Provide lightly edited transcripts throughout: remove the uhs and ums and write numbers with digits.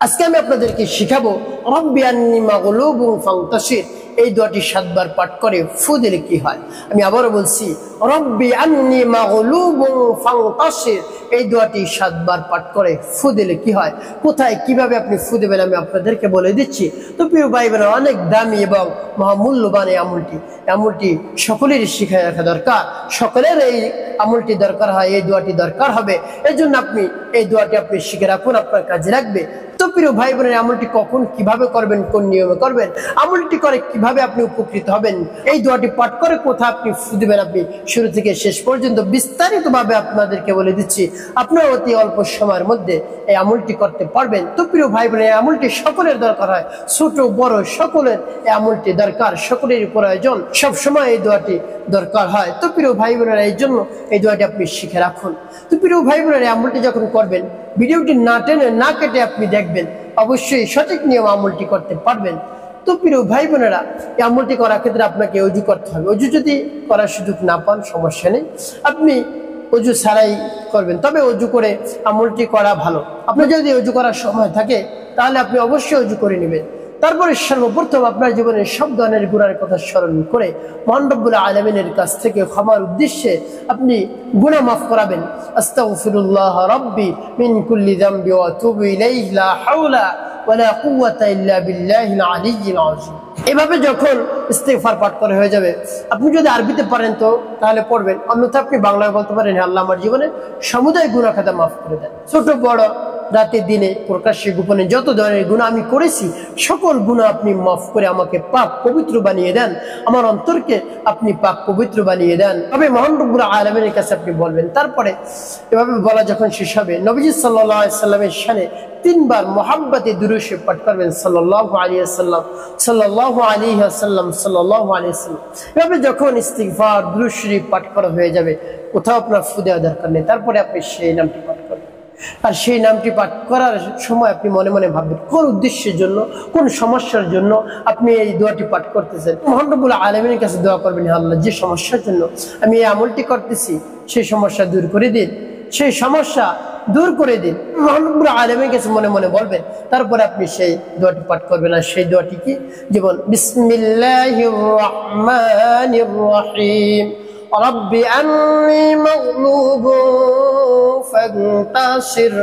আজকে আমি আপনাদেরকে শিখাবো রব্বি আন্নী মাগলুবুন ফান্তাসির। এই দোয়াটি 7 বার পাঠ করে ফু দিলে কি হয়। আমি আবারও বলছি, রব্বি আন্নী মাগলুবুন ফান্তাসির। এই দোয়াটি 7 বার পাঠ করে ফু দিলে কি হয়, কোথায় কিভাবে আপনি ফু দেবেন আমি আপনাদেরকে বলে দিচ্ছি। তো প্রিয় ভাই বোনেরা, অনেক দামি এবং মহামূল্যবান এই আমলটি সকলেরই শিখে রাখা দরকার। সকলের এই আমলটি দরকার হয়, এই দোয়াটি দরকার হবে। এই জন্য আপনি এই দোয়াটি আপনি শিখে রাখুন, আপনার কাজে রাখবে। তো প্রিয় ভাই বোনের, আমলটি কখন কিভাবে করবেন, কোন নিয়মে করবেন, আমলটি করে কিভাবে আপনি উপকৃত হবেন, এই দোয়াটি পাঠ করে কোথায় আপনি ফু দিবেন, আপনি শুরু থেকে শেষ পর্যন্ত বিস্তারিত ভাবে আপনাদেরকে বলে দিচ্ছি। আপনারা অতি অল্প সময়ের মধ্যে এই আমলটি করতে পারবেন। তো প্রিয় ভাই বোনের, এই আমলটি সকলের দরকার হয়, ছোট বড় সকলের এই আমলটি দরকার, সকলের প্রয়োজন, সবসময় এই দোয়াটি দরকার হয়। তো প্রিয় ভাই বোনেরা, এই জন্য এই দোয়াটি আপনি শিখে রাখুন। তো প্রিয় ভাই বোনেরা, এই আমলটি যখন করবেন, ভিডিওটি না টেনে না কেটে আপনি দেখবেন, অবশ্যই সঠিক নিয়ম আমলটি করতে পারবেন। তো প্রিয় ভাই বোনেরা, এই আমলটি করার ক্ষেত্রে আপনাকে অজু করতে হবে। অজু যদি করার সুযোগ না পান, সমস্যা নেই, আপনি অজু ছাড়াই করবেন, তবে অজু করে আমলটি করা ভালো। আপনার যদি অজু করার সময় থাকে তাহলে আপনি অবশ্যই অজু করে নেবেন। তারপরে সর্বপ্রথম আপনার জীবনের সব ধরনের গুনার কথা স্মরণ করে মহান রব্বুল আলামিনের কাছ থেকে ক্ষমার উদ্দেশ্যে আপনি গুনাহ মাফ করাবেন। আস্তাগফিরুল্লাহ রাব্বি মিন কুল্লি যামবি ওয়া আতুবু ইলাইহি লা হাওলা ওয়ালা কুওয়াতা ইল্লা বিল্লাহিল আলিয়্যিল আযীম। এভাবে যখন ইস্তিগফার পাঠ করে হয়ে যাবে, আপনি যদি আরবিতে পারেন তো তাহলে পড়বেন, অন্যথা আপনি বাংলায় বলতে পারেন, আল্লাহ আমার জীবনে সমুদায় গুনাহ খাতা মাফ করে দেন। ছোট বড়, রাতে দিনে, প্রকাশ্যে গোপনে যত ধরনের গুনাহ আমি করেছি, সকল গুনাহ আপনি মাফ করে আমাকে পাক পবিত্র বানিয়ে দেন, আমার অন্তরকে আপনি পাক পবিত্র বানিয়ে দেন। তবে মহান রব্বুল আলামিনের কাছে আপনি বলবেন। তারপরে এভাবে বলা যখন শেষ হবে, নবীজি সাল্লাল্লাহু আলাইহি সাল্লামের শানে 3 বার মুহাব্বতে দুরূদ শরীফ পাঠ করবেন, সাল্লাল্লাহু আলাইহি ওয়াসাল্লাম, সাল্লাল্লাহু আলাইহি ওয়াসাল্লাম, সাল্লাল্লাহু আলাইহি ওয়াসাল্লাম। এভাবে যখন ইস্তিগফার দুরূদ শরীফ পাঠ করা হয়ে যাবে, কোথাও আপনার ফু দেওয়ার দরকার নেই। তারপরে আপনি সেই নামটি পাঠ করবেন। আর সেই নামটি পাঠ করার সময় আপনি মনে মনে ভাববেন কোন উদ্দেশ্যের জন্য, কোন সমস্যার জন্য আপনি এই দোয়াটি পাঠ করতেছেন। মহান রব্বুল আলামিনের কাছে দোয়া করবেন, আল্লাহ যে সমস্যার জন্য আমি এই আমলটি করতেছি, সেই সমস্যা দূর করে দিন, সেই সমস্যা দূর করে দিন। মহান রব্বুল আলামিনের কাছে মনে মনে বলবেন। তারপরে আপনি সেই দোয়াটি পাঠ করবেন। আর সেই দোয়াটি কি? যেমন বিসমিল্লাহির রহমানির রহিম, রব্বি আন্নী মাগলুবুন ফান্তাসির,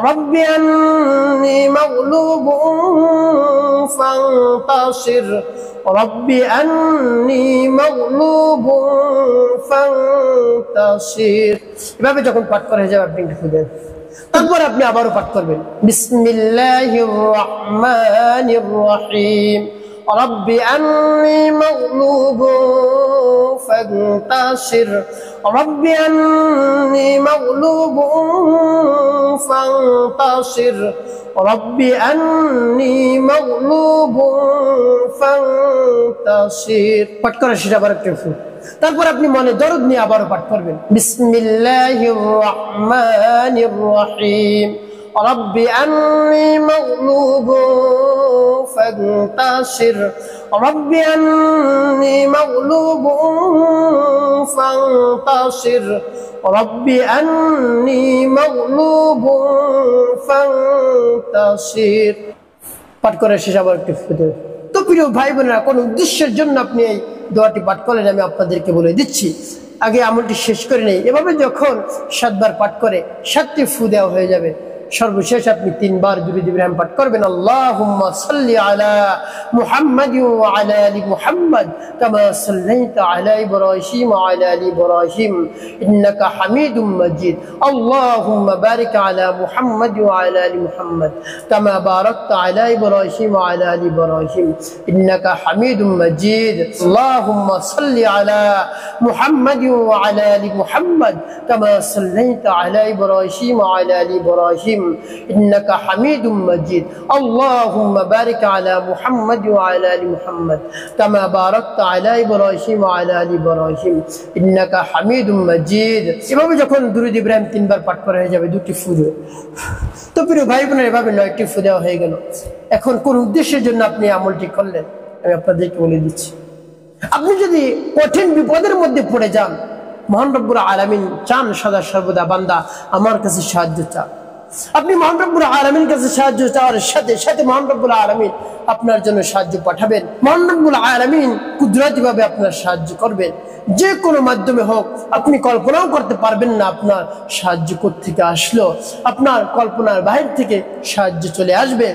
রব্বি আন্নী মাগলুবুন ফান্তাসির, রব্বি আন্নী মাগলুবুন ফান্তাসির। এভাবে যখন পাঠ করা হয়ে যাবে, আপনি একটু খুঁজেন। তারপর আপনি আবারও পাঠ করবেন, বিসমিল্লাহির রহমানির রহিম, রব্বি আন্নী মাগলুবুন ফান্তাসির, রব্বি আন্নী মাগলুবুন ফান্তাসির, রব্বি আন্নী মাগলুবুন ফান্তাসির। পাঠ করা শেষ, আবার একটু। তারপর আপনি মনে দরদ নিয়ে আবারও পাঠ করবেন, বিসমিল্লাহির রহমানির রহিম, রব্বি আন্নী মাগলুবুন ফান্তাসির, রব্বি আন্নী মাগলুবুন ফান্তাসির, রব্বি আন্নী মাগলুবুন ফান্তাসির। পাঠ করা শেষ, আবার একটু ফুটে। তো প্রিয় ভাই বোনেরা, কোন উদ্দেশ্যের জন্য আপনি এই দোয়াটি পাঠ করলেন আমি আপনাদেরকে বলে দিচ্ছি। আগে আমলটি শেষ করে নেই। এভাবে যখন 7 বার পাঠ করে 7টি ফু দেওয়া হয়ে যাবে, সর্বশেষ আপনি 3 বার দুরূদ ইব্রাহিম পাঠ করবেন, আল্লাহুম্মা সাল্লি আলা মুহাম্মাদ ওয়া আলা আলি মুহাম্মাদ কামা সাল্লাইতা আলা ইব্রাহিম ওয়া আলা আলি ইব্রাহিম ইন্নাকা হামিদুম মাজিদ, আল্লাহুম্মা বারিক আলা মুহাম্মাদ ওয়া আলা আলি মুহাম্মাদ কামা বারাকতা আলা ইব্রাহিম ওয়া আলা আলি ইব্রাহিম ইন্নাকা হামিদুম মাজিদ, আল্লাহুম্মা সাল্লি আলা মুহাম্মাদ ওয়া আলা আলি মুহাম্মাদ কামা সাল্লাইতা আলা ইব্রাহিম ওয়া আলা আলি ইব্রাহিম ইন্নাকা হামিদুম মাজিদ, আল্লাহুম্মা বারিক আলা মুহাম্মাদ ওয়া আলা আলি মুহাম্মাদ কামা বারাকতা আলা ইব্রাহিম ওয়া আলা আলি ইব্রাহিম ইন্নাকা হামিদুম মাজিদ। এভাবে যখন দুরূদ ইব্রাহিম 3 বার পাঠ করা হয়ে যাবে, 2টি ফু দেবে। তো প্রিয় ভাই বোনের, এভাবে 9টি ফু দেওয়া হয়ে গেল। এখন কোন উদ্দেশ্যের জন্য আপনি আমলটি করলেন আমি আপনাদেরকে বলে দিচ্ছি। আপনি যদি কঠিন বিপদের মধ্যে পড়ে যান, মহান রব্বুল আলামিন চান সদা সর্বদা বান্দা আমার কাছে সাহায্য চা, আপনি মহান রব্বুল আলামিনের কাছে সাহায্য চাওয়ার সাথে সাথে মহান রব্বুল আলামিন আপনার জন্য সাহায্য পাঠাবেন। মহান রব্বুল আলামিন কুদরতি ভাবে আপনার সাহায্য করবেন, যে কোনো মাধ্যমে হোক। আপনি কল্পনাও করতে পারবেন না আপনার সাহায্য কোত্থেকে আসলো, আপনার কল্পনার বাহির থেকে সাহায্য চলে আসবে।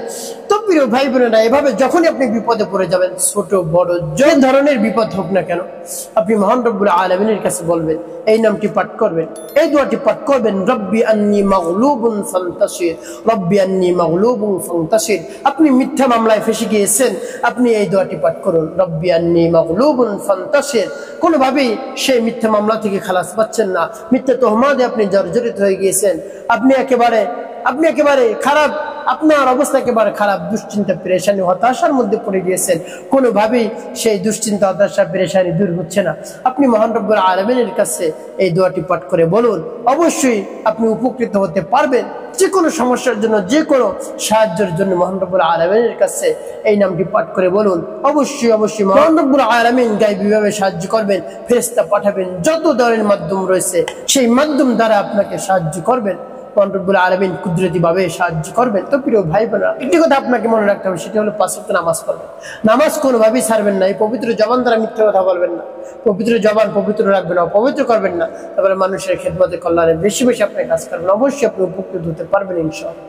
তো প্রিয় ভাই বোনেরা, এভাবে যখনই আপনি বিপদে পড়ে যাবেন, ছোট বড় যে ধরনের বিপদ হোক না কেন, আপনি মহান রব্বুল আলামিনের কাছে বলবেন, এই নামটি পাঠ করবেন, এই দোয়াটি পাঠ করবেন, রব্বি আন্নী মাগলুবুন ফান্তাসির, রব্বি আন্নী মাগলুবুন ফান্তাসির। আপনি মিথ্যা মামলায় ফেসে গিয়েছেন, আপনি এই দোয়াটি পাঠ করুন, রব্বি আন্নী মাগলুবুন ফান্তাসির। কোনোভাবেই সেই মিথ্যা মামলা থেকে খালাস পাচ্ছেন না, মিথ্যা তোহমাদে আপনি জর্জরিত হয়ে গিয়েছেন, আপনি একেবারে খারাপ, আপনার অবস্থা একেবারে খারাপ, দুশ্চিন্তা পেরেশানি হতাশার মধ্যে পড়ে গিয়েছেন, কোনোভাবেই সেই দুশ্চিন্তা হতাশা পেরেশানি দূর হচ্ছে না। আপনি মহান রব্বুল আলামিনের কাছে এই দোয়াটি পাঠ করে বলুন, অবশ্যই আপনি উপকৃত হতে পারবেন। যে কোনো সমস্যার জন্য, যে কোনো সাহায্যের জন্য মহান রব্বুল আলামিনের কাছে এই নামটি পাঠ করে বলুন, অবশ্যই মহান রব্বুল আলামিন গায়বীভাবে সাহায্য করবেন, ফেরেশতা পাঠাবেন, যত ধরনের মাধ্যম রয়েছে সেই মাধ্যম দ্বারা আপনাকে সাহায্য করবেন। মহান রব্বুল আলামিন কুদরতি ভাবে সাহায্য করবেন। তো প্রিয় ভাই বোনেরা, একটি কথা আপনাকে মনে রাখতে হবে, সেটা হলো 5 ওয়াক্ত নামাজ পড়বেন। নামাজ কোনোভাবেই ছাড়বেন না। এই পবিত্র জবান দ্বারা মিথ্যা কথা বলবেন না, পবিত্র জবান পবিত্র রাখবেন, অপবিত্র করবেন না। তারপরে মানুষের খেদমতে কল্যাণে বেশি বেশি আপনি কাজ করবেন, অবশ্যই আপনি উপকৃত হতে পারবেন ইনশাআল্লাহ।